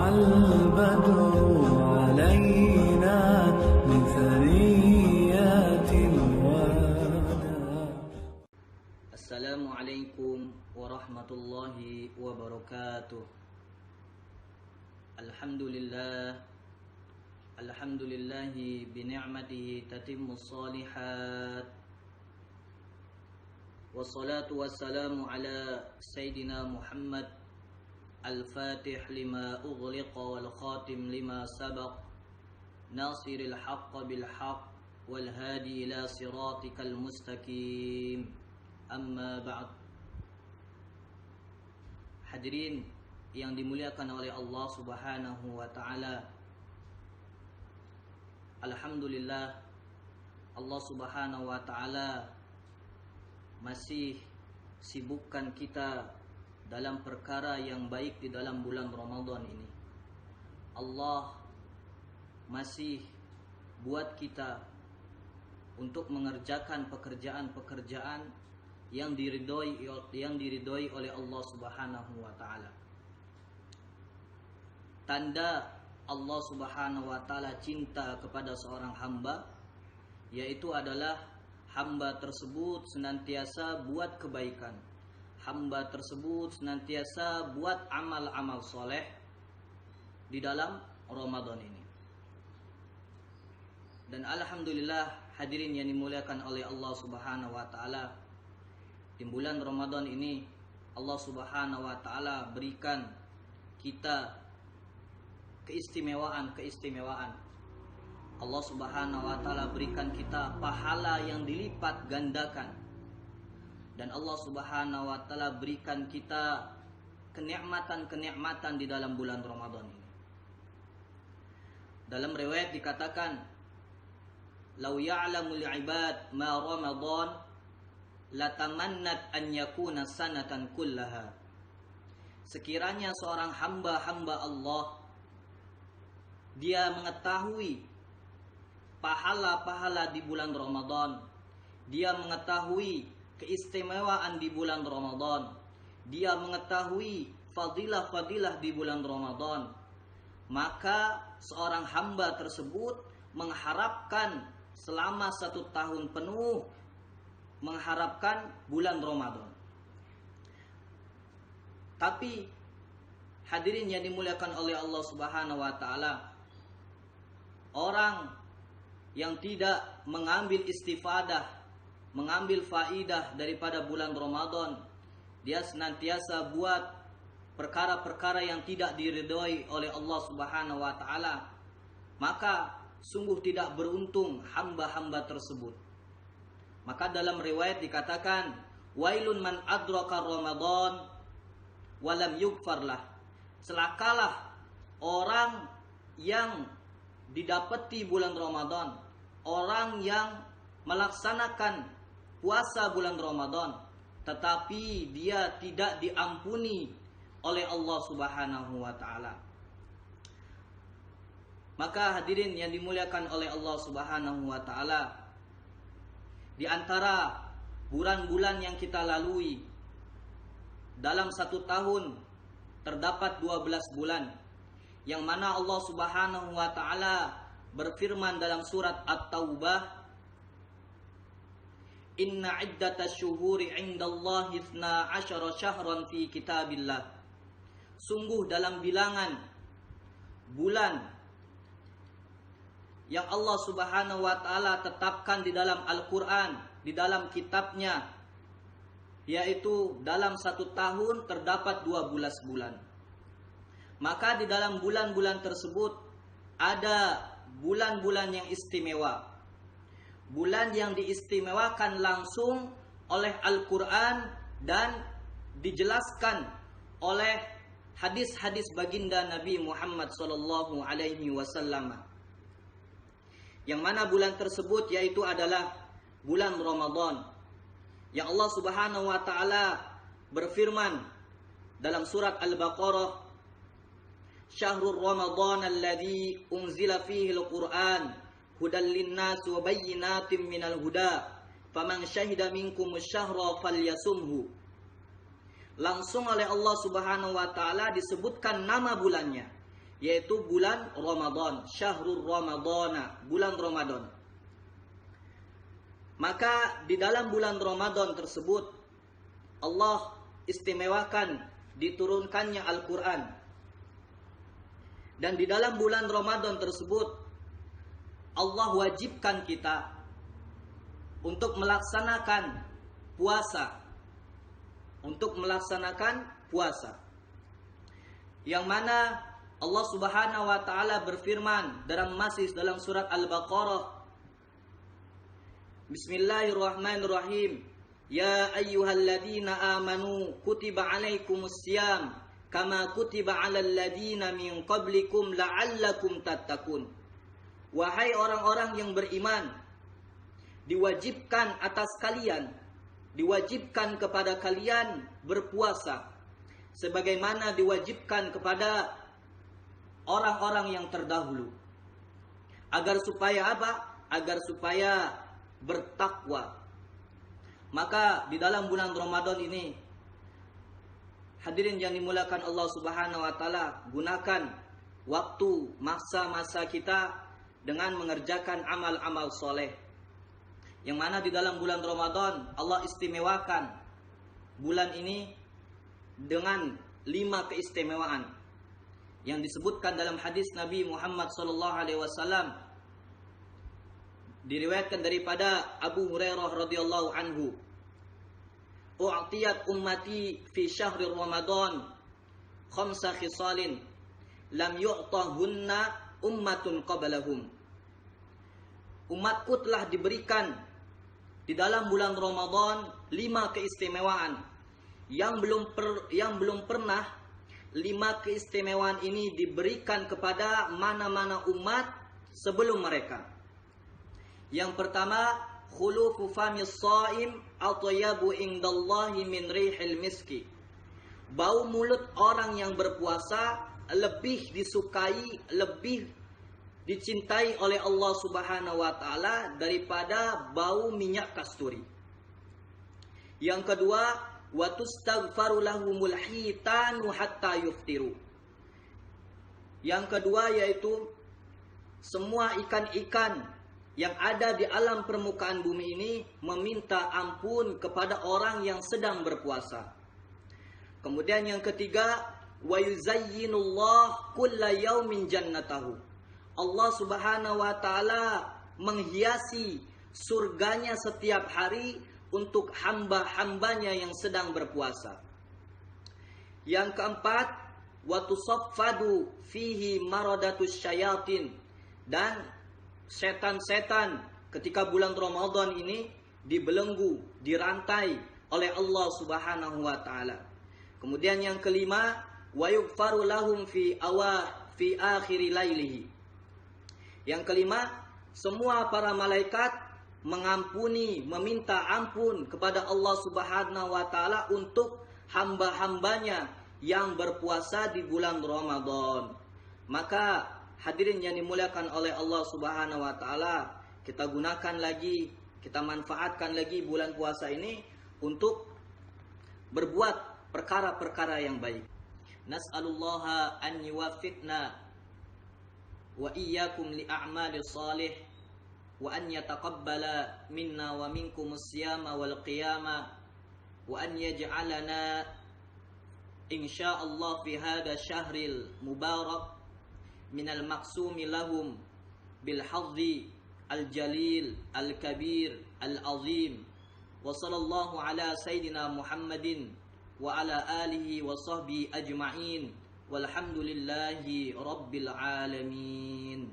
البدر علينا من ثنيات الوداع. السلام عليكم ورحمة الله وبركاته. الحمد لله بنعمته تتم الصالحات، والصلاة والسلام على سيدنا محمد الفاتح لما أغلق والخاتم لما سبق، ناصر الحق بالحق والهادي إلى صراطك المستقيم. Amma ba'd. Hadirin yang dimuliakan oleh Allah Subhanahu wa taala. Alhamdulillah, Allah Subhanahu wa taala masih sibukkan kita dalam perkara yang baik di dalam bulan Ramadan ini. Allah masih buat kita untuk mengerjakan pekerjaan-pekerjaan yang diridhoi oleh Allah Subhanahu wa taala. Tanda Allah Subhanahu wa taala cinta kepada seorang hamba, yaitu adalah hamba tersebut senantiasa buat kebaikan. Hamba tersebut senantiasa buat amal-amal soleh di dalam Ramadan ini. Dan alhamdulillah, hadirin yang dimuliakan oleh Allah Subhanahu wa taala, di bulan Ramadan ini Allah Subhanahu wa taala berikan kita keistimewaan. Allah Subhanahu wa taala berikan kita pahala yang dilipat gandakan. Dan Allah Subhanahu wa taala berikan kita kenikmatan di dalam bulan Ramadan ini. Dalam riwayat dikatakan, "Lau ya'lamul 'ibad ma Ramadan latamannat an yakuna sanatan kullaha." Sekiranya seorang hamba Allah dia mengetahui pahala-pahala di bulan Ramadan, dia mengetahui keistimewaan di bulan Ramadan, dia mengetahui fadilah-fadilah di bulan Ramadan, maka seorang hamba tersebut mengharapkan selama 1 tahun penuh mengharapkan bulan Ramadan. Tapi hadirin yang dimuliakan oleh Allah Subhanahu wa taala, orang yang tidak mengambil istifadah, mengambil faidah daripada bulan Ramadan, dia senantiasa buat perkara-perkara yang tidak diridhoi oleh Allah Subhanahu wa taala, maka sungguh tidak beruntung hamba-hamba tersebut. Maka dalam riwayat dikatakan, wailun man adraka Ramadan walam yughfarlah. Celakalah orang yang didapati bulan Ramadan, orang yang melaksanakan puasa bulan Ramadan, tetapi dia tidak diampuni oleh Allah Subhanahu wa taala. Maka hadirin yang dimuliakan oleh Allah Subhanahu wa taala, di antara bulan-bulan yang kita lalui dalam 1 tahun terdapat 12 bulan, yang mana Allah Subhanahu wa taala berfirman dalam surat At-Taubah, "Inna iddatash syuhuri 'indallahi 12 syahran fi kitabillah." Sungguh dalam bilangan bulan yang Allah Subhanahu wa taala tetapkan di dalam Al-Qur'an, di dalam kitabnya, yaitu dalam 1 tahun terdapat 12 bulan. Maka di dalam bulan-bulan tersebut ada bulan-bulan yang istimewa, bulan yang diistimewakan langsung oleh Al-Qur'an dan dijelaskan oleh hadis-hadis baginda Nabi Muhammad sallallahu alaihi wasallam. Yang mana bulan tersebut yaitu adalah bulan Ramadan, yang Allah Subhanahu wa taala berfirman dalam surat Al-Baqarah, "Syahrul Ramadan alladzi unzila fihi al-Qur'an hudal linnas wa bayyinatin minal huda faman syahida minkumus syahra falyasumhu." Langsung oleh Allah Subhanahu wa taala disebutkan nama bulannya, yaitu bulan Ramadan, syahrul Ramadana, bulan Ramadan. Maka di dalam bulan Ramadan tersebut Allah istimewakan diturunkannya Al-Quran. Dan di dalam bulan Ramadan tersebut Allah wajibkan kita untuk melaksanakan puasa. Yang mana Allah Subhanahu wa taala berfirman masih dalam surat Al-Baqarah. Bismillahirrahmanirrahim. Ya ayyuhalladzina amanu kutiba alaikumussyam kama kutiba 'alal ladzina min qablikum la'allakum tattaqun. Wahai orang-orang yang beriman, diwajibkan atas kalian, diwajibkan kepada kalian berpuasa sebagaimana diwajibkan kepada orang-orang yang terdahulu. Agar supaya apa? Agar supaya bertakwa. Maka di dalam bulan Ramadan ini, hadirin yang dimuliakan Allah Subhanahu wa taala, gunakan waktu masa-masa kita dengan mengerjakan amal-amal soleh. Yang mana di dalam bulan Ramadan Allah istimewakan bulan ini dengan 5 keistimewaan yang disebutkan dalam hadis Nabi Muhammad SAW, diriwayatkan daripada Abu Hurairah radhiyallahu anhu. U'tiyat ummati fi syahri Ramadan khamsa khisalin lam yu'tahunna ummatun qablahum. Umatku telah diberikan di dalam bulan Ramadan 5 keistimewaan yang belum pernah 5 keistimewaan ini diberikan kepada mana-mana umat sebelum mereka. Yang pertama, khulufu famis shaim atyabu indallahi min rihil miski. Bau mulut orang yang berpuasa lebih disukai, lebih dicintai oleh Allah Subhanahu wa taala daripada bau minyak kasturi. Yang kedua, wa tustaghfaru lahumul hitanu hatta yuftiru. Yang kedua yaitu semua ikan-ikan yang ada di alam permukaan bumi ini meminta ampun kepada orang yang sedang berpuasa. Kemudian yang ketiga, wa yuzayyinullah kulla yaumin jannatahu. Allah Subhanahu wa taala menghiasi surganya setiap hari untuk hamba-hambanya yang sedang berpuasa. Yang keempat, wa tusaffadu fihi maradatus syayatin. Dan setan-setan ketika bulan Ramadan ini dibelenggu, dirantai oleh Allah Subhanahu wa taala. Kemudian yang kelima, wa yughfaru lahum fi akhir lailihi. Yang kelima, semua para malaikat mengampuni, meminta ampun kepada Allah Subhanahu wa taala untuk hamba-hambanya yang berpuasa di bulan Ramadan. Maka hadirin yang dimuliakan oleh Allah Subhanahu wa taala, kita gunakan lagi, kita manfaatkan lagi bulan puasa ini untuk berbuat perkara-perkara yang baik. Nas'alullaha an yuwaffiqna wa iyyakum li a'malis shalih wa an yataqabbala minna wa minkumus siyama wal qiyama wa an yaj'alana insyaallah fi hadha syahril mubarak minal maqsumi lahum bil hadzi al jalil al kabir al azim. Wa sallallahu ala sayyidina Muhammadin wa ala alihi wa sahbihi ajma'in walhamdulillahi rabbil alamin.